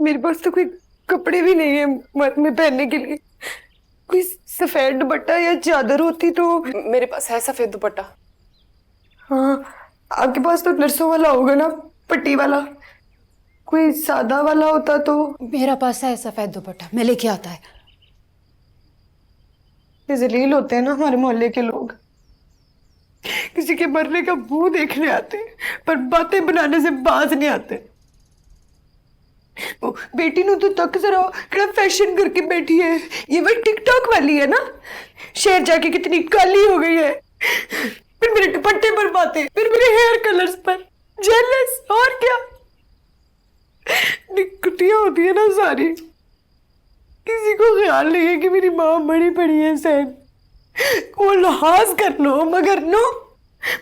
मेरे पास तो कोई कपड़े भी नहीं है मर्द में पहनने के लिए। कोई सफेद दुपट्टा या चादर होती तो। मेरे पास है सफेद दुपट्टा। हाँ, आपके पास तो नर्सों वाला होगा ना, पट्टी वाला। कोई सादा वाला होता तो। मेरा पास है सफेद दुपट्टा, मैं लेके आता है। ये जलील होते हैं ना हमारे मोहल्ले के लोग। किसी के मरने का मुंह देखने आते हैं, पर बातें बनाने से बाज नहीं आते। ओ, बेटी नु तो तक जरा कितना फैशन करके बैठी है। ये वही टिकटॉक वाली है ना, शहर जाके कितनी काली हो गई है। फिर मेरे दुपट्टे पर बातें, फिर मेरे हेयर कलर्स पर जेलस। और क्या निकुटिया होती है ना सारी। किसी को ख्याल नहीं है कि मेरी माँ बड़ी पड़ी है सैन। वो लिहाज कर लो, मगर नो,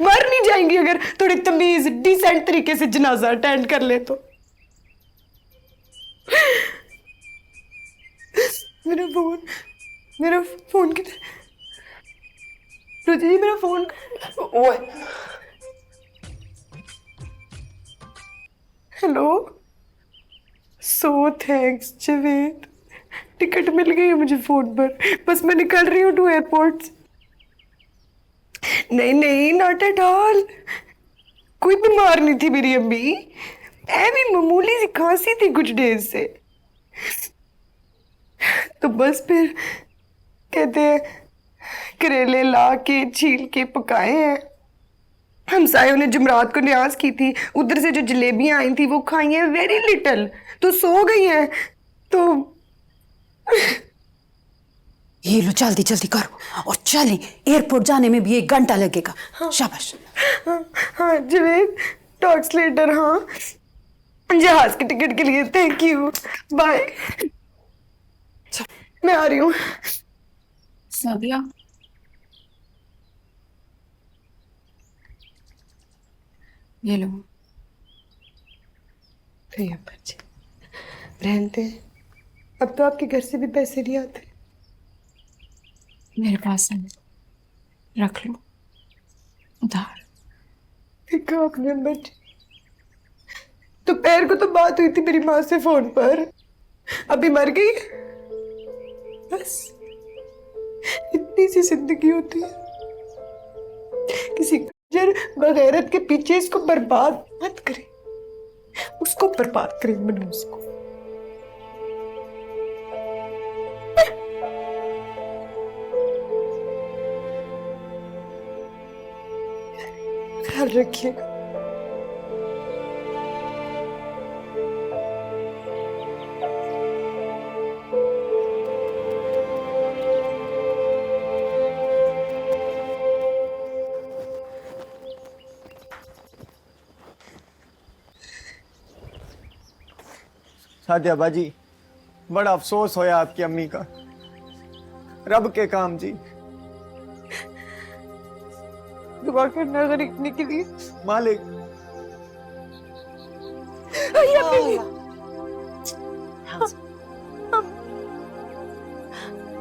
मर नहीं जाएंगी अगर थोड़ी तमीज डिसेंट तरीके से जनाजा अटेंड कर ले तो। मेरा फोन, मेरा फोन किधर? रोजी जी, मेरा फोन। ओए, hello, so thanks Javed. Ticket मिल गई है मुझे फोन पर, बस मैं निकल रही हूँ टू एयरपोर्ट। नहीं नहीं, नॉट एट ऑल। कोई बीमार नहीं थी मेरी अम्मी, ऐवी मामूली सी खांसी थी कुछ डेज से। तो बस फिर कहते हैं करेले ला के छील के पकाए हैं। हमसायों ने जुमरात को न्याज की थी, उधर से जो जलेबियां आई थी वो खाई हैं वेरी लिटिल, तो सो गई हैं। तो ये लो, जल्दी जल्दी करो और चलें, एयरपोर्ट जाने में भी 1 घंटा लगेगा। शाबाश। हाँ हाँ जवेद, टॉक्स लेटर। हाँ, जहाज के टिकट के लिए थैंक यू, बाय। मैं आ रही हूँ। सादिया, ये लो। भैया बच्चे रहते हैं, अब तो आपके घर से भी पैसे नहीं आते। मेरे पास है, रख लो उधार। देखा आपने बच्चे, दोपहर को तो बात हुई थी मेरी माँ से फोन पर, अभी मर गई। बस इतनी सी जिंदगी होती है। किसी गजर बगैरत के पीछे इसको बर्बाद मत करे, उसको बर्बाद करे मनूस को। ख्याल रखिएगा। सादिया बाजी, बड़ा अफसोस होया आपकी अम्मी का। रब के काम जी। दुआ करना गरीबनी के लिए। मालिक।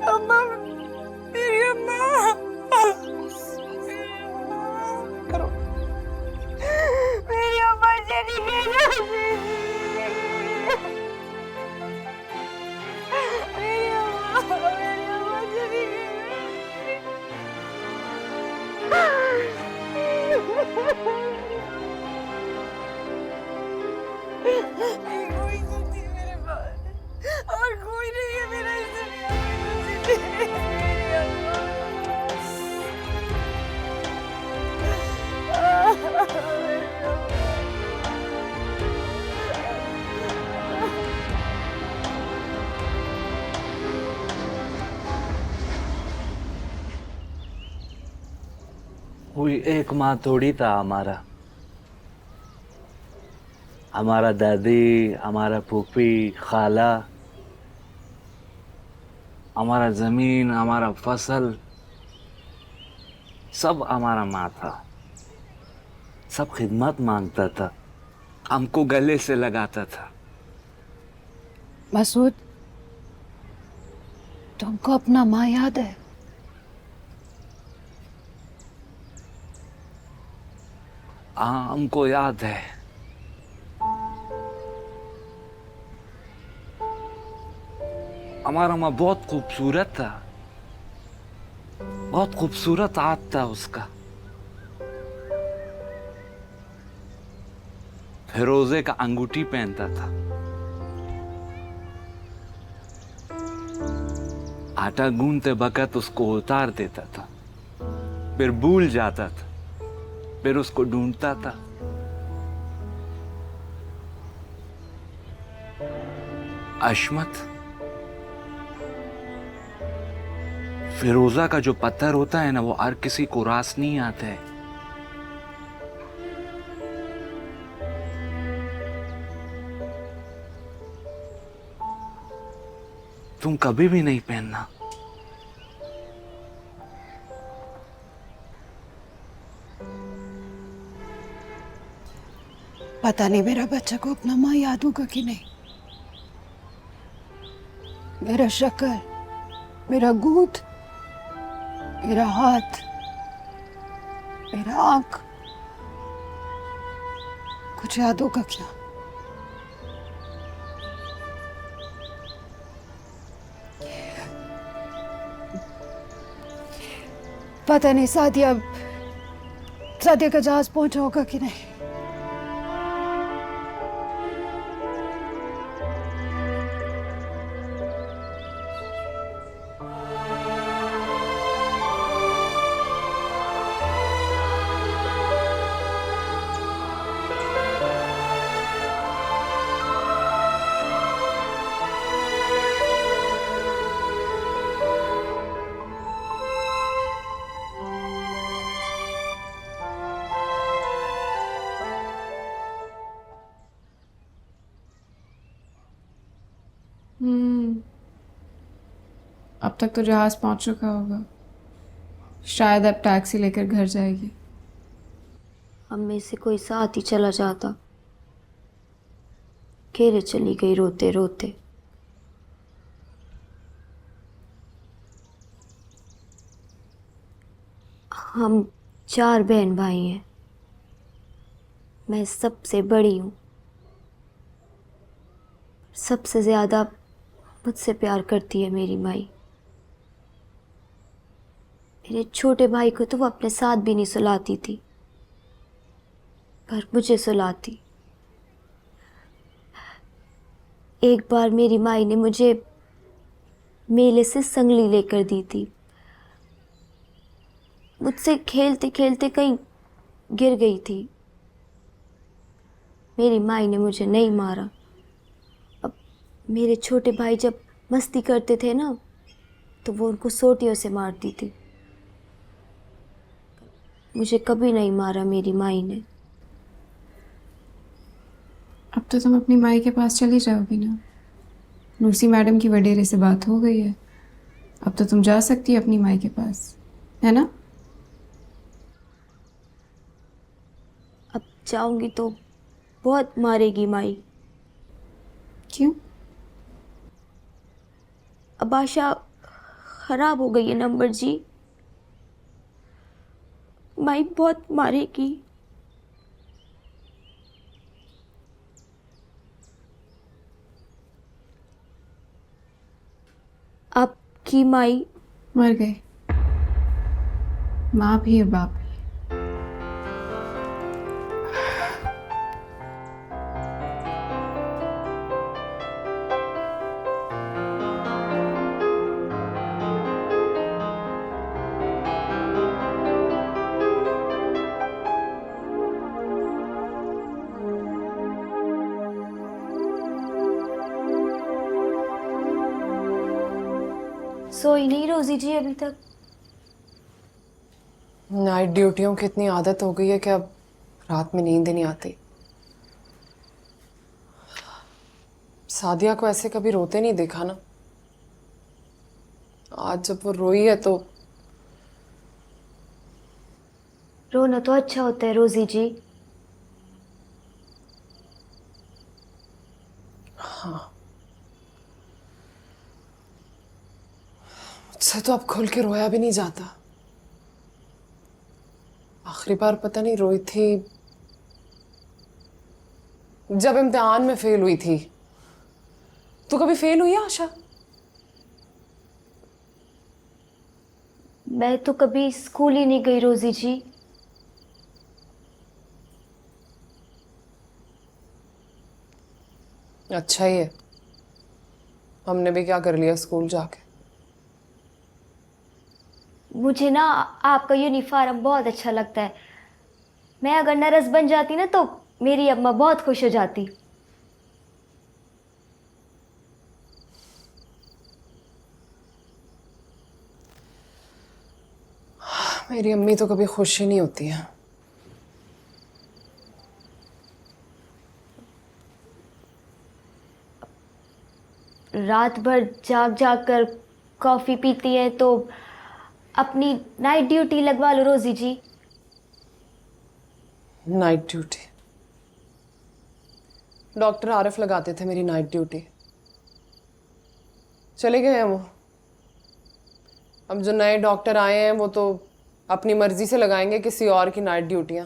अम्मा, मेरी अम्मा। करो, मेरी अम्मा चली गई। मेरी अम्मा चली गई। कोई गलती मेरे पास और कोई नहीं है मेरा इस दुनिया में। मेरी अम्मा। कोई एक माँ थोड़ी था हमारा। हमारा दादी, हमारा फूफी, खाला, हमारा जमीन, हमारा फसल, सब हमारा माँ था। सब खिदमत मांगता था, हमको गले से लगाता था। मसूद, तुमको अपना माँ याद है? हाँ, हमको याद है। हमारा माँ बहुत खूबसूरत था, बहुत खूबसूरत हाथ था उसका। फिरोजे का अंगूठी पहनता था, आटा गूंदते वक्त उसको उतार देता था, फिर भूल जाता था, फिर उसको ढूंढता था। अशमत, फिरोजा का जो पत्थर होता है ना, वो हर किसी को रास नहीं आता है। तुम कभी भी नहीं पहनना। पता नहीं मेरा बच्चा को अपना माँ याद होगा कि नहीं। मेरा शक्ल, मेरा गूंद, मेरा हाथ, मेरा आंख, कुछ याद होगा क्या? पता नहीं सादिया का जहाज पहुंचा होगा कि नहीं। अब तक तो जहाज पहुंच चुका होगा, शायद अब टैक्सी लेकर घर जाएगी। हम में से कोई साथ ही चला जाता। अकेले चली गई रोते रोते। हम 4 बहन भाई हैं, मैं सबसे बड़ी हूँ। सबसे ज्यादा मुझसे प्यार करती है मेरी माई। मेरे छोटे भाई को तो वो अपने साथ भी नहीं सुलाती थी, पर मुझे सुलाती। एक बार मेरी माई ने मुझे मेले से संगली लेकर दी थी। मुझसे खेलते खेलते कहीं गिर गई थी। मेरी माई ने मुझे नहीं मारा। अब मेरे छोटे भाई जब मस्ती करते थे ना, तो वो उनको सोटियों से मारती थी। मुझे कभी नहीं मारा मेरी माई ने। अब तो तुम अपनी माई के पास चली जाओगी ना। नूरसी मैडम की वडेरे से बात हो गई है, अब तो तुम जा सकती है अपनी माई के पास, है ना? अब जाऊंगी तो बहुत मारेगी माई। क्यों? अब आशा खराब हो गई है नंबर जी। माई बहुत मारेगी। आपकी माई मर गए, माँ भी और बाप भी। सोई नहीं रोजी जी अभी तक? नाइट ड्यूटियों की इतनी आदत हो गई है कि अब रात में नींद ही नहीं आती। सादिया को ऐसे कभी रोते नहीं देखा ना। आज जब वो रोई है तो रोना तो अच्छा होता है रोजी जी। मुझसे तो अब खुल के रोया भी नहीं जाता। आखिरी बार पता नहीं रोई थी जब इम्तिहान में फेल हुई थी। तू कभी फेल हुई है आशा? मैं तो कभी स्कूल ही नहीं गई रोजी जी। अच्छा ही है, हमने भी क्या कर लिया स्कूल जाके। मुझे ना आपका यूनिफॉर्म बहुत अच्छा लगता है। मैं अगर नर्स बन जाती ना तो मेरी अम्मा बहुत खुश हो जाती। मेरी अम्मी तो कभी खुश ही नहीं होती है। रात भर जाग जाग कर कॉफ़ी पीती है तो अपनी नाइट ड्यूटी लगवा लो Rosy ji. Night duty? Doctor Arif लगाते थे मेरी नाइट ड्यूटी, चले गए हैं वो। अब जो नए डॉक्टर आए हैं वो तो अपनी मर्जी से लगाएंगे किसी और की नाइट ड्यूटियां।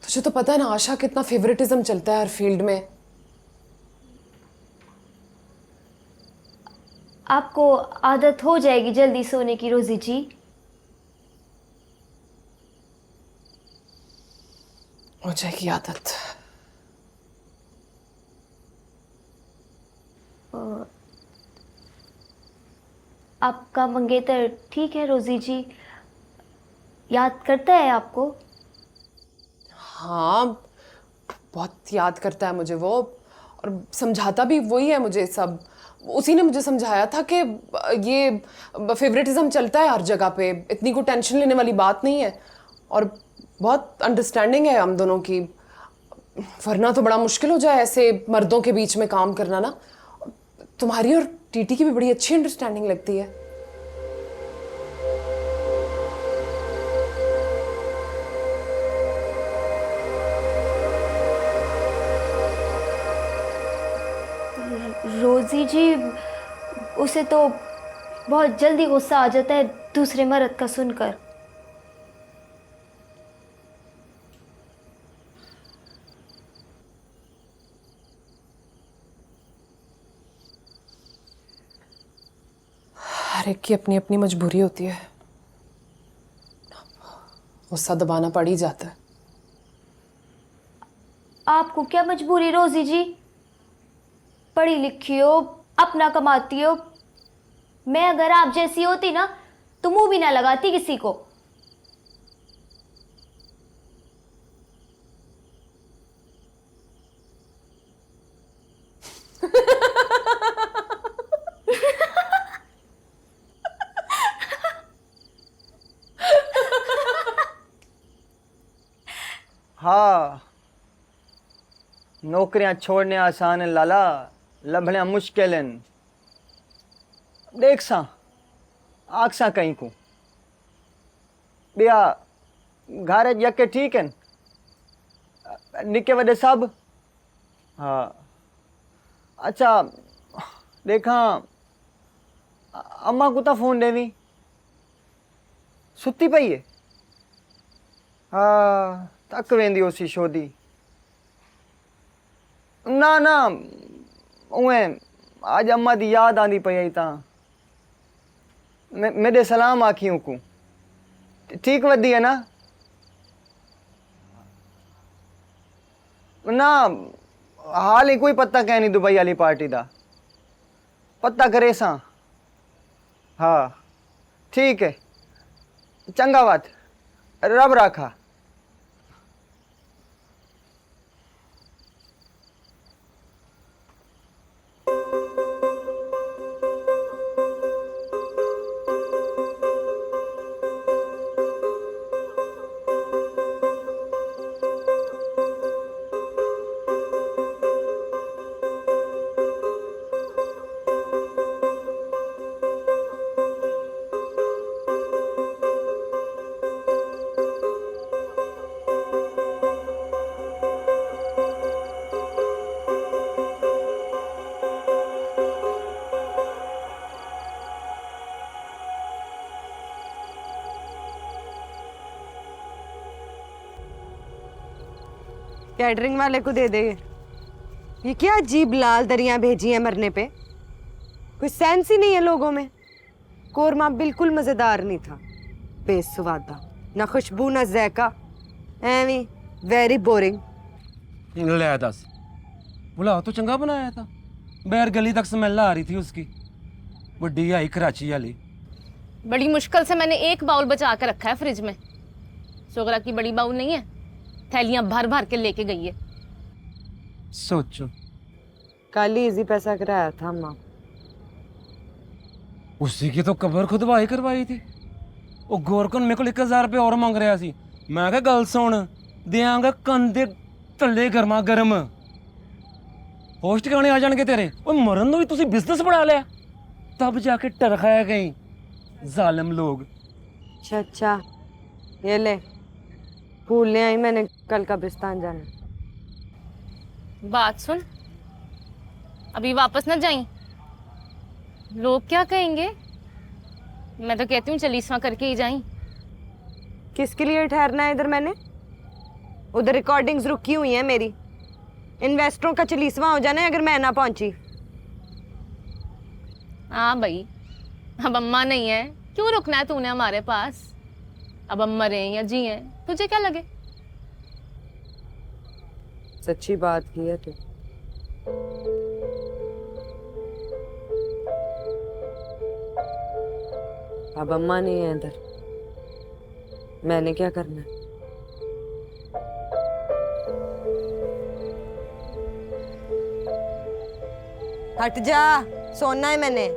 तुझे तो पता है ना आशा, कितना फेवरेटिज्म चलता है हर फील्ड में। आपको आदत हो जाएगी जल्दी सोने की रोजी जी। हो जाएगी आदत। आपका मंगेतर ठीक है रोजी जी? याद करता है आपको? हाँ, बहुत याद करता है मुझे वो, और समझाता भी वही है मुझे सब। उसी ने मुझे समझाया था कि ये फेवरेटिज्म चलता है हर जगह पे, इतनी कोई टेंशन लेने वाली बात नहीं है, और बहुत अंडरस्टैंडिंग है हम दोनों की। वरना तो बड़ा मुश्किल हो जाए ऐसे मर्दों के बीच में काम करना ना। तुम्हारी और टीटी की भी बड़ी अच्छी अंडरस्टैंडिंग लगती है। रोजी जी, उसे तो बहुत जल्दी गुस्सा आ जाता है दूसरे मर्द का सुनकर। हर एक की अपनी अपनी मजबूरी होती है, गुस्सा दबाना पड़ ही जाता है। आपको क्या मजबूरी रोजी जी? पढ़ी लिखी हो, अपना कमाती हो। मैं अगर आप जैसी होती ना तो मुंह भी ना लगाती किसी को। हाँ, नौकरियां छोड़ने आसान है लाला, लभने मुश्किल हैं। देख सा आख सा कहीं को बिया घर यके ठीक है, निके वडे सब। हाँ अच्छा, देखा अम्मा को तो फोन देवी, सुती पई है। हाँ तक वेंदी उसी शोदी। ना ना उएं आज अम्मा दी याद आंदी पई आई ता मेरे सलाम आखियों को ठीक वधी है ना। ना हाल ही कोई पता कह नहीं दुबई वाली पार्टी दा, पता करे सा। हाँ ठीक है, चंगा बात, रब राखा। कैटरिंग वाले को दे दे। ये क्या अजीब लाल दरियां भेजी हैं मरने पे, कोई सेंस ही नहीं है लोगों में। कोरमा बिल्कुल मज़ेदार नहीं था, बेसवादा, ना खुशबू ना जायका, एवी वेरी बोरिंग। ले दस बुला तो चंगा बनाया था, बैर गली तक स्मेल आ रही थी उसकी। बड़ी आई कराची वाली। बड़ी मुश्किल से मैंने एक बाउल बचा कर रखा है फ्रिज में। सोगरा की बड़ी बाउल नहीं है, थैलियां भर भर के लेके गई है। सोचो कल ही इजी पैसा कराया था माँ। उसी की तो कबर खुदवाई करवाई थी। वो गोरकन मेरे को 1000 रुपये और मांग रहा सी। मैं क्या गल सुन देंगा कंधे तले गर्मा गर्म पोस्ट गाने आ जाएंगे तेरे। और मरन तो भी तुसी बिजनेस बढ़ा लिया, तब जाके टरखाया गई जालिम लोग। अच्छा अच्छा, ये ले भूलने आई मैंने कल कब्रिस्तान जाना। बात सुन, अभी वापस न जाई, लोग क्या कहेंगे। मैं तो कहती हूँ चलीसवा करके ही जाई। किसके लिए ठहरना है इधर मैंने? उधर रिकॉर्डिंग्स रुकी हुई हैं मेरी। इन्वेस्टरों का चलीसवा हो जाना है अगर मैं ना पहुंची। हाँ भाई, अब अम्मा नहीं है, क्यों रुकना है तूने हमारे पास। अब हम मरे या जी हैं, तुझे क्या लगे। सच्ची बात की है तू। अब अम्मा नहीं है इधर, मैंने क्या करना है? हट जा, सोना है मैंने।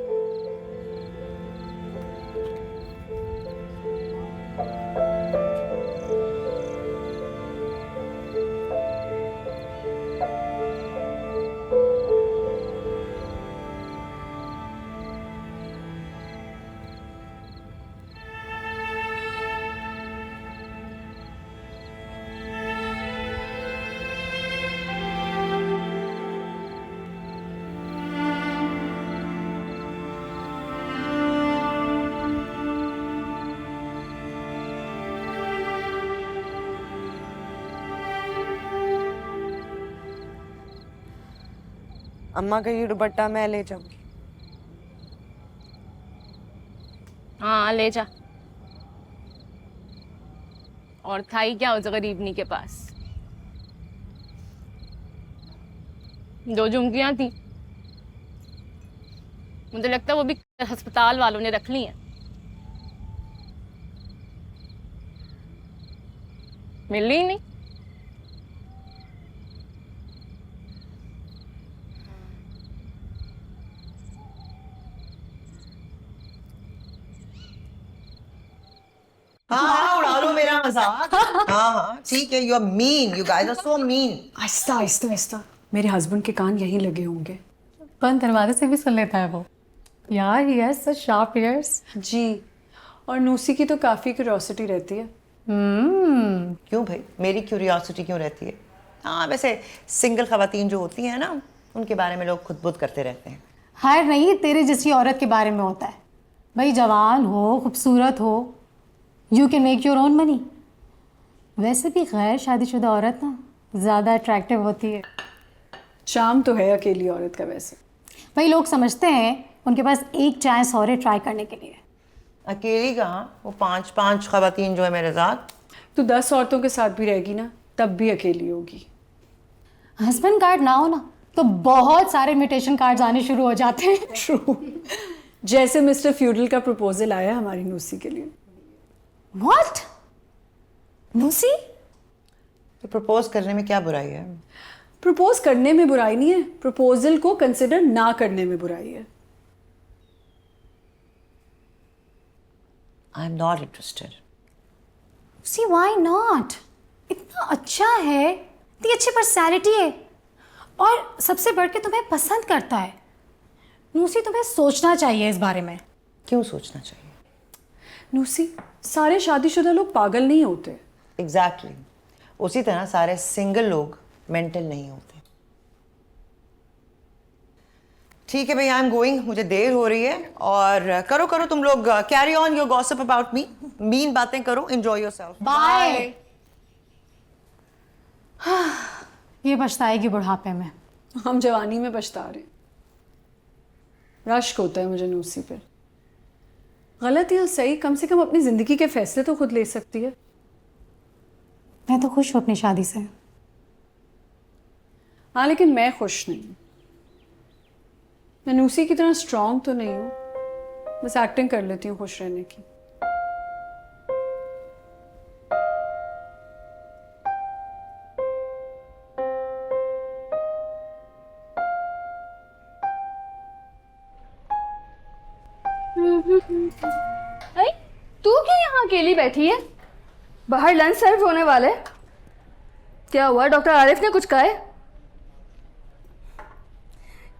अम्मा का ये दुपट्टा मैं ले जाऊंगी। हाँ ले जा। और था ही क्या उस गरीबनी के पास, 2 झुमकियां थी। मुझे लगता है वो भी अस्पताल वालों ने रख ली हैं। मिली ही नहीं। हाँ उड़ा लो मेरा मजाक। हाँ हाँ ठीक है, you are mean, you guys are so mean. आहिस्ता आहिस्ता आहिस्ता, मेरे हस्बैंड के कान यहीं लगे होंगे। बंद दरवाजे से भी सुन लेता है वो। यार he has such sharp ears. जी, और नूसी की तो काफ़ी क्यूरियोसिटी रहती है। क्यों भाई, मेरी क्यूरियोसिटी क्यों रहती है? हाँ वैसे सिंगल खवातीन जो होती हैं ना, उनके बारे में लोग खुद बुद करते रहते हैं। हाय नहीं, तेरे जैसी औरत के बारे में होता है भाई। जवान हो, खूबसूरत हो, you can make your own money. वैसे भी गैर शादीशुदा औरत ना ज़्यादा अट्रैक्टिव होती है। चार्म तो है अकेली औरत का वैसे। भाई लोग समझते हैं उनके पास एक चांस और है ट्राई करने के लिए। अकेली कहाँ, वो 5 खवातीन जो है मेरे साथ। तो 10 औरतों के साथ भी रहेगी ना, तब भी अकेली होगी। हस्बैंड कार्ड ना हो ना तो बहुत सारे इनविटेशन कार्ड्स आने शुरू हो जाते हैं। ट्रू, जैसे मिस्टर फ्यूडल का प्रपोजल आया हमारी नूसी के लिए। व्हाट? नूसी? तो प्रपोज करने में क्या बुराई है? प्रपोज करने में बुराई नहीं है, प्रपोजल को कंसिडर ना करने में बुराई है। I am not interested. See why not? इतना अच्छा है, इतनी अच्छी पर्सनैलिटी है और सबसे बढ़ के तुम्हें पसंद करता है। नूसी तुम्हें सोचना चाहिए इस बारे में। क्यों सोचना चाहिए? नूसी, सारे शादीशुदा लोग पागल नहीं होते। एग्जैक्टली उसी तरह सारे सिंगल लोग मेंटल नहीं होते। ठीक है भाई, आई एम गोइंग, मुझे देर हो रही है। और करो करो तुम लोग, carry on your gossip about me, mean बातें करो, एंजॉय योरसेल्फ। बाय। ये पछताएगी बुढ़ापे में। हम जवानी में पछता रहे हैं। रश्क होता है मुझे नूसी पे। गलत या सही, कम से कम अपनी ज़िंदगी के फैसले तो खुद ले सकती है। मैं तो खुश हूँ अपनी शादी से। हाँ, लेकिन मैं खुश नहीं हूँ। मैं नूसी की तरह स्ट्रांग तो नहीं हूँ, बस एक्टिंग कर लेती हूँ खुश रहने की। अरे तू क्यों यहाँ अकेली बैठी है? बाहर लंच सर्व होने वाला है। क्या हुआ, डॉक्टर आरिफ ने कुछ कहा है?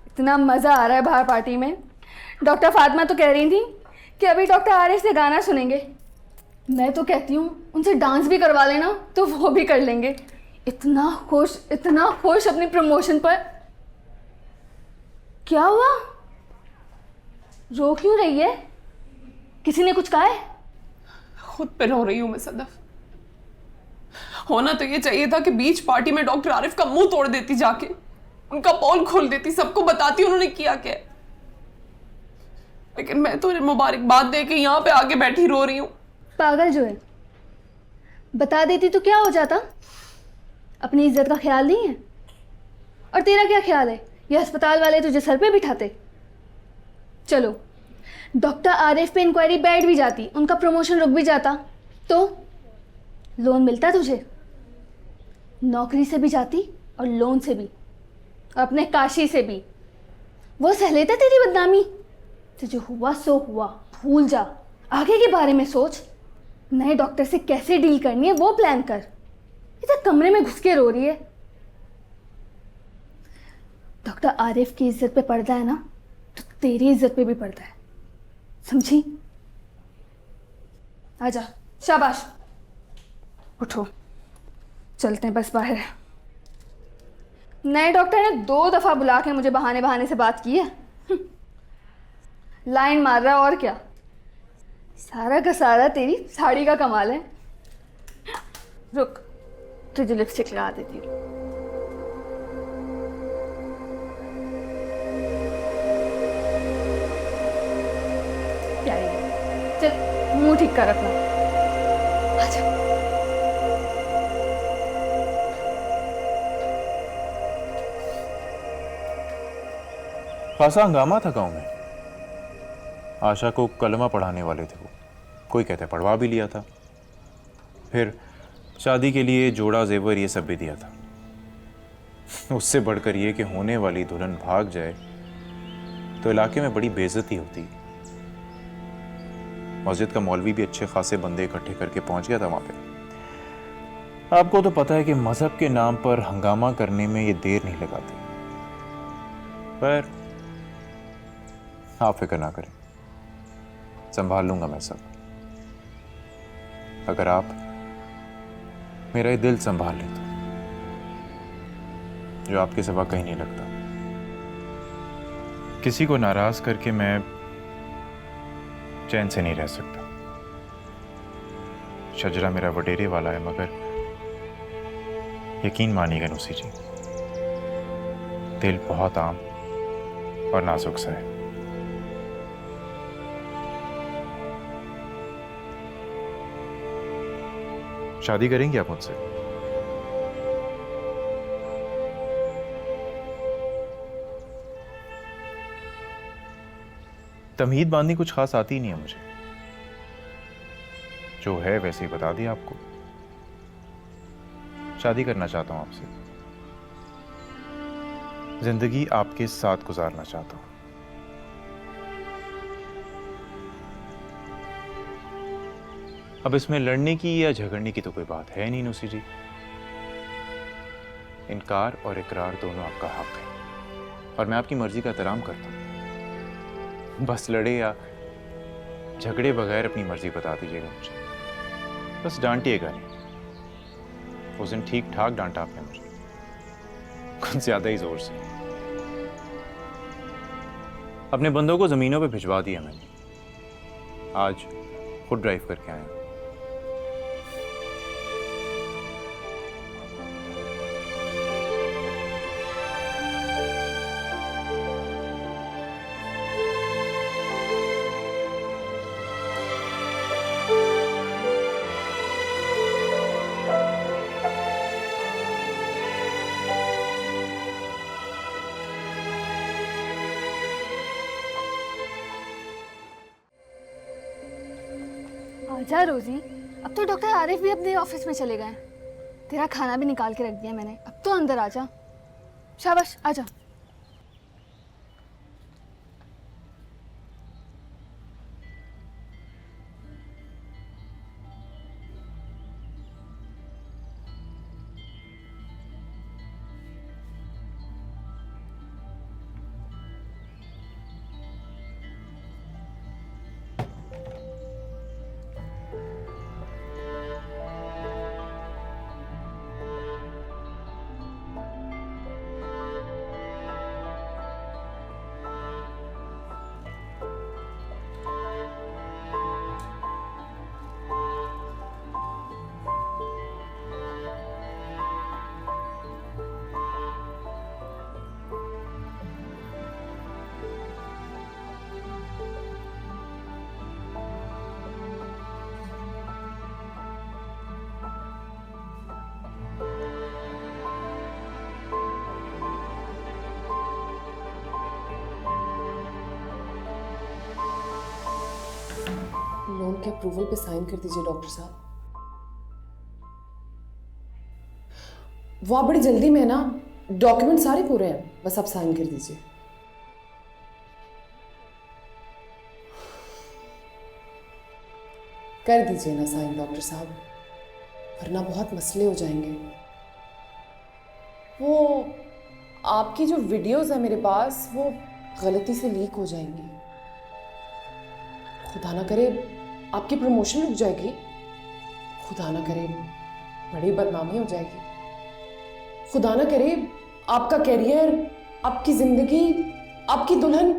इतना मज़ा आ रहा है बाहर पार्टी में। डॉक्टर फातिमा तो कह रही थी कि अभी डॉक्टर आरिफ से गाना सुनेंगे। मैं तो कहती हूँ उनसे डांस भी करवा लेना तो वो भी कर लेंगे। इतना खुश अपनी प्रमोशन पर। क्या हुआ, रो क्यों रही है? किसी ने कुछ कहा है? खुद पे रो रही हूँ मैं सदफ। होना तो ये चाहिए था कि बीच पार्टी में डॉक्टर आरिफ का मुंह तोड़ देती, जाके उनका पोल खोल देती, सबको बताती उन्होंने किया क्या। लेकिन मैं तो मुबारकबाद दे के यहाँ पे आके बैठी रो रही हूँ। पागल जो है, बता देती तो क्या हो जाता? अपनी इज्जत का ख्याल नहीं है? और तेरा क्या ख्याल है, ये अस्पताल वाले तुझे सर पे बिठाते? चलो, डॉक्टर आरिफ पे इंक्वायरी बैठ भी जाती, उनका प्रमोशन रुक भी जाता, तो लोन मिलता तुझे। नौकरी से भी जाती और लोन से भी, अपने काशी से भी। वो सह लेता तेरी बदनामी। तो जो हुआ सो हुआ, भूल जा, आगे के बारे में सोच। नए डॉक्टर से कैसे डील करनी है वो प्लान कर। इधर कमरे में घुस के रो रही है। डॉक्टर आरिफ की इज्जत पे पड़ता है ना, तो तेरी इज्जत पे भी पड़ता है, समझी? आजा, शाबाश, उठो, चलते हैं बस बाहर। नए डॉक्टर ने 2 दफा बुला के मुझे बहाने से बात की है। लाइन मार रहा है और क्या। सारा का सारा तेरी साड़ी का कमाल है। रुक, तुझे लिपस्टिक लगा देती हूँ। प्यारी है। चल, मुंह ठीक कर अपना। आजा। खासा हंगामा था गांव में। आशा को कलमा पढ़ाने वाले थे वो, कोई कहते पढ़वा भी लिया था। फिर शादी के लिए जोड़ा जेवर ये सब भी दिया था। उससे बढ़कर ये कि होने वाली दुल्हन भाग जाए तो इलाके में बड़ी बेइज्जती होती। मस्जिद का मौलवी भी अच्छे खासे बंदे इकट्ठे करके पहुंच गया था वहां पे। आपको तो पता है कि मजहब के नाम पर हंगामा करने में ये देर नहीं लगाती। पर आप फिक्र ना करें, संभाल लूंगा मैं सब। अगर आप मेरा ये दिल संभाल ले तो, जो आपके सिवा कहीं नहीं लगता। किसी को नाराज करके मैं चैन से नहीं रह सकता। शजरा मेरा वडेरे वाला है, मगर यकीन मानिएगा नूसी जी, दिल बहुत आम और नाजुक सा है। शादी करेंगे आप मुझसे? तमहीद बांधनी कुछ खास आती नहीं है मुझे, जो है वैसे ही बता दिया आपको। शादी करना चाहता हूं आपसे, जिंदगी आपके साथ गुजारना चाहता हूं। अब इसमें लड़ने की या झगड़ने की तो कोई बात है नहीं नूसी जी। इनकार और इकरार दोनों आपका हक है और मैं आपकी मर्जी का एहतराम करता हूं। बस लड़े या झगड़े बगैर अपनी मर्जी बता दीजिएगा मुझे, बस डांटिएगा नहीं। उस दिन ठीक ठाक डांटा आपने मुझे, कुछ ज्यादा ही जोर से। अपने बंदों को जमीनों पे भिजवा दिया मैंने, आज खुद ड्राइव करके आया। आजा रोजी, अब तो डॉक्टर आरिफ भी अपने ऑफिस में चले गए। तेरा खाना भी निकाल के रख दिया मैंने, अब तो अंदर आजा। शाबाश आजा। लोन के अप्रूवल पे साइन कर दीजिए डॉक्टर साहब। वो आप बड़ी जल्दी में है ना, डॉक्यूमेंट सारे पूरे हैं, बस आप साइन कर दीजिए। कर दीजिए ना साइन डॉक्टर साहब, वरना बहुत मसले हो जाएंगे। वो आपकी जो वीडियोस है मेरे पास, वो गलती से लीक हो जाएंगी। खुदा ना करे आपकी प्रमोशन रुक जाएगी, खुदा ना करे बड़ी बदनामी हो जाएगी, खुदा ना करे आपका कैरियर, आपकी जिंदगी, आपकी दुल्हन,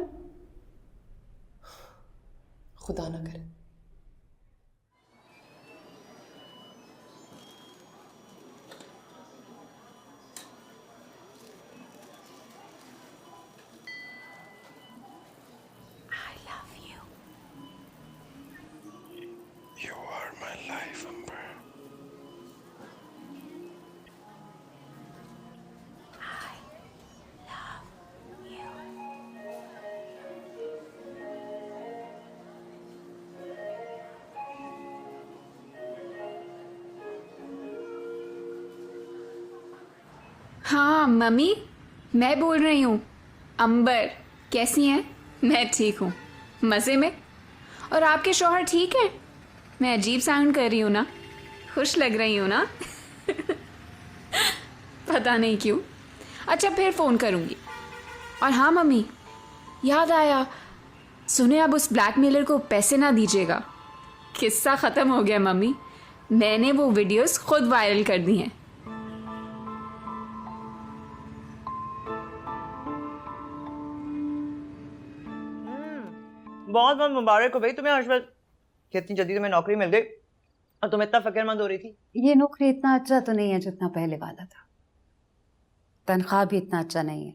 खुदा ना करे। You are my life, Amber. हाँ मम्मी, मैं बोल रही हूँ। अंबर कैसी हैं? मैं ठीक हूँ, मज़े में। और आपके शौहर ठीक है? मैं अजीब साउंड कर रही हूँ ना? खुश लग रही हूँ ना? पता नहीं क्यों। अच्छा फिर फ़ोन करूँगी। और हाँ मम्मी, याद आया, सुने अब उस ब्लैकमेलर को पैसे ना दीजिएगा। किस्सा ख़त्म हो गया मम्मी, मैंने वो वीडियोस खुद वायरल कर दी हैं। बहुत बहुत मुबारक हो भाई तुम्हें हर्षवर्धन, कितनी जल्दी तुम्हें नौकरी मिल गई और तुम इतना फिक्रमंद हो रही थी। ये नौकरी इतना अच्छा तो नहीं है जितना पहले वाला था, तनख्वाह भी इतना अच्छा नहीं है,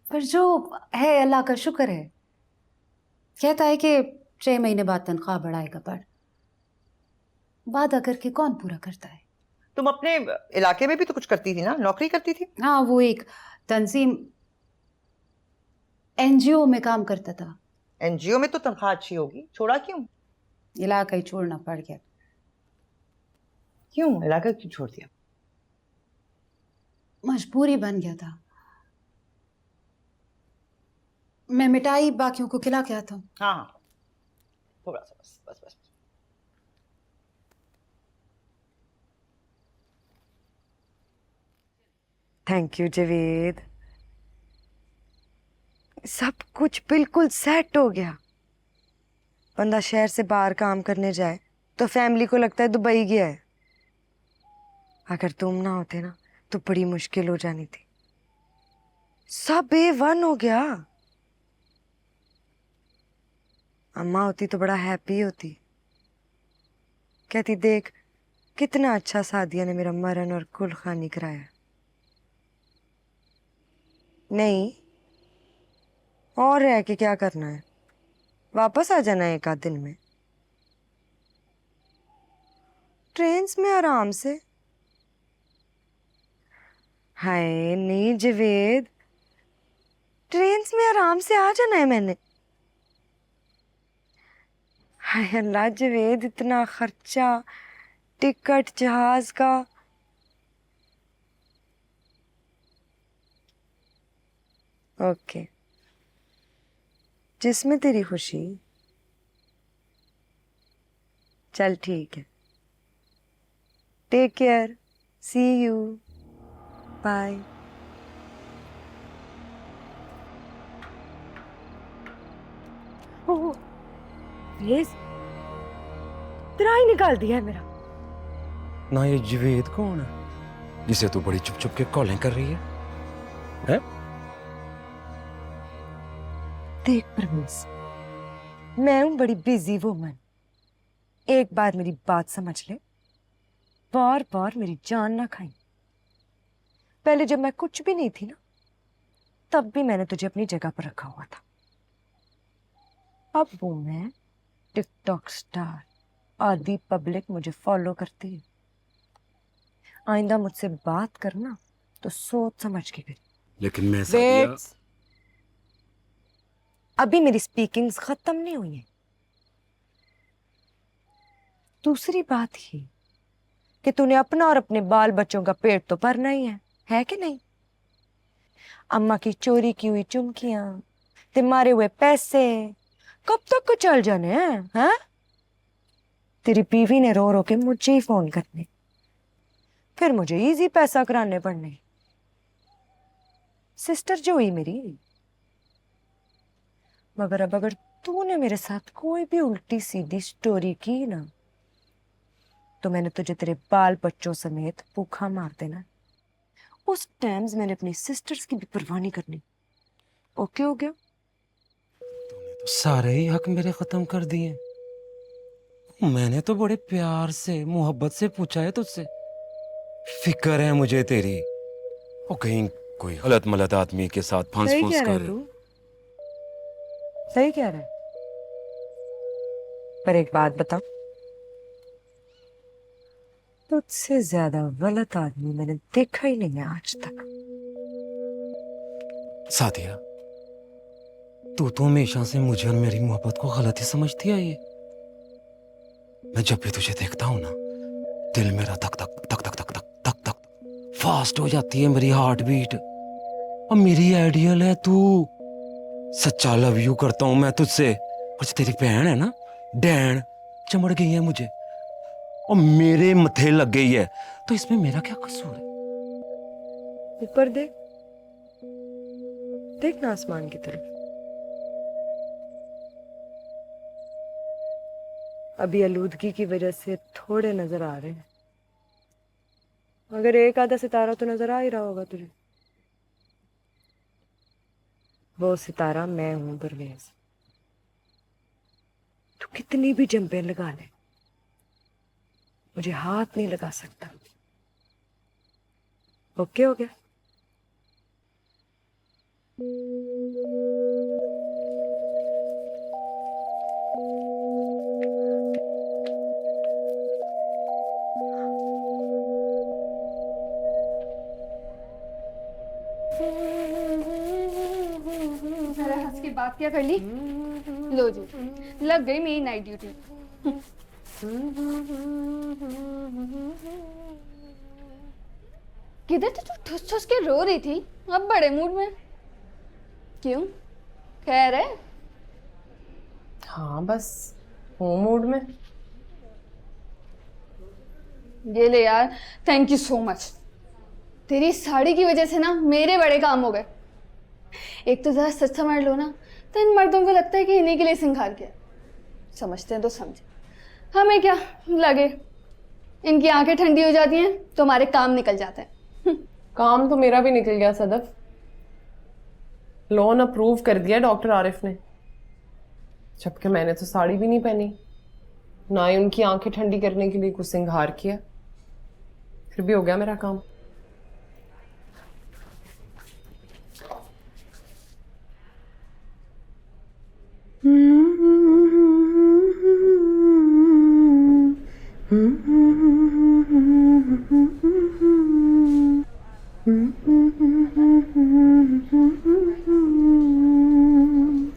पर जो है अल्लाह का शुक्र है। कहता है कि 6 महीने बाद तनख्वाह बढ़ाएगा, पर वादा करके कौन पूरा करता है। तुम अपने इलाके में भी तो कुछ करती थी ना, नौकरी करती थी। हाँ, वो एक तंजीम एनजीओ में काम करता था। एनजीओ में तो तनख्वाह अच्छी होगी, छोड़ा क्यों? इलाका ही छोड़ना पड़ गया। क्यों इलाका क्यों छोड़ दिया? मजबूरी बन गया था। मैं मिठाई बाकियों को खिला के आता हूँ। हाँ हाँ, थोड़ा सा बस बस बस। थैंक यू जवेद, सब कुछ बिल्कुल सेट हो गया। बंदा शहर से बाहर काम करने जाए तो फैमिली को लगता है दुबई गया है। अगर तुम ना होते ना तो बड़ी मुश्किल हो जानी थी। सब A1 हो गया। अम्मा होती तो बड़ा हैप्पी होती, कहती देख कितना अच्छा सादिया ने मेरा मरन और कुल खानी कराया। नहीं, और रह के क्या करना है, वापस आ जाना है 1 आध दिन में, ट्रेन्स में आराम से। हाय नहीं जवेद, ट्रेन्स में आराम से आ जाना है मैंने। हाय अल्लाह जवेद, इतना खर्चा, टिकट जहाज का। ओके, जिसमें तेरी खुशी। चल ठीक है, take care, see you, bye. Please, तेरा ही निकाल दिया है मेरा। ना ये जवेद कौन है जिसे तू बड़ी चुप चुप के कॉलिंग कर रही है? हैं? देख परवेज, मैं हूं बड़ी बिजी वुमन। एक बार मेरी बात समझ ले, बार बार मेरी जान ना खाई। पहले जब मैं कुछ भी नहीं थी ना, तब भी मैंने तुझे अपनी जगह पर रखा हुआ था। अब वो मैं टिकटॉक स्टार, आधी पब्लिक मुझे फॉलो करती है। आइंदा मुझसे बात करना तो सोच समझ के करी। लेकिन मैं वेट, अभी मेरी स्पीकिंग्स खत्म नहीं हुई है। दूसरी बात ये कि तूने अपना और अपने बाल बच्चों का पेट तो भरना ही है कि नहीं? अम्मा की चोरी की हुई चुमकियां, ते मारे हुए पैसे कब तक को चल जाने हैं? तेरी बीवी ने रो रो के मुझे ही फोन करने, फिर मुझे इजी पैसा कराने पड़ने। सिस्टर जो हुई मेरी, मगर अब अगर तूने मेरे साथ कोई भी उल्टी सीधी स्टोरी की ना, तो मैंने तुझे तेरे बाल बच्चों समेत भूखा मार देना। उस टाइम्स मैंने अपनी सिस्टर्स की भी परवाह नहीं करनी। ओके हो गया? तो सारे ही हक मेरे खत्म कर दिए। मैंने तो बड़े प्यार से मोहब्बत से पूछा है तुझसे, फिक्र है मुझे तेरी। और कहीं कोई गलत मलत आदमी के साथ फंस सही फूस कह रहा है कर। तू, सही कह रहा है। पर एक बात बता, तुझसे ज्यादा गलत आदमी मैंने देखा ही नहीं है आज तक। सादिया, तू तो हमेशा से मुझे और मेरी मोहब्बत को गलत ही समझती आई है। मैं जब भी तुझे देखता हूं ना, दिल मेरा धक धक धक धक धक धक धक धक फास्ट हो जाती है मेरी हार्ट बीट। और मेरी आइडियल है तू। सच्चा लव यू करता हूं मैं तुझसे। और जो तेरी बहन है ना, डैन, चमड़ गई है मुझे और मेरे मथे लग गई है। तो इसमें मेरा क्या कसूर है? ऊपर देख, देख ना आसमान की तरफ। अभी आलूदगी की वजह से थोड़े नजर आ रहे हैं, मगर एक आधा सितारा तो नजर आ ही रहा होगा तुझे। वो सितारा मैं हूं परवेज। तू कितनी भी जंपें लगा ले, मुझे हाथ नहीं लगा सकता। ओके हो गया? अरे हंस की बात क्या कर ली? लो जी, लग गई मेरी नाइट ड्यूटी। किधर तो तू ठुस ठुस के रो रही थी, अब बड़े मूड में क्यों? खैर है? हाँ बस हूँ मूड में। ये ले यार, थैंक यू सो मच। तेरी साड़ी की वजह से ना मेरे बड़े काम हो गए। एक तो जरा सच समझ लो ना, तो इन मर्दों को लगता है कि इन्हीं के लिए सिंगार किया। समझते हैं तो समझे, हमें क्या लगे। इनकी आंखें ठंडी हो जाती हैं तो हमारे काम निकल जाते हैं। काम तो मेरा भी निकल गया सदफ। लोन अप्रूव कर दिया डॉक्टर आरिफ ने, जबकि मैंने तो साड़ी भी नहीं पहनी, ना ही उनकी आंखें ठंडी करने के लिए कुछ सिंगार किया। फिर भी हो गया मेरा काम।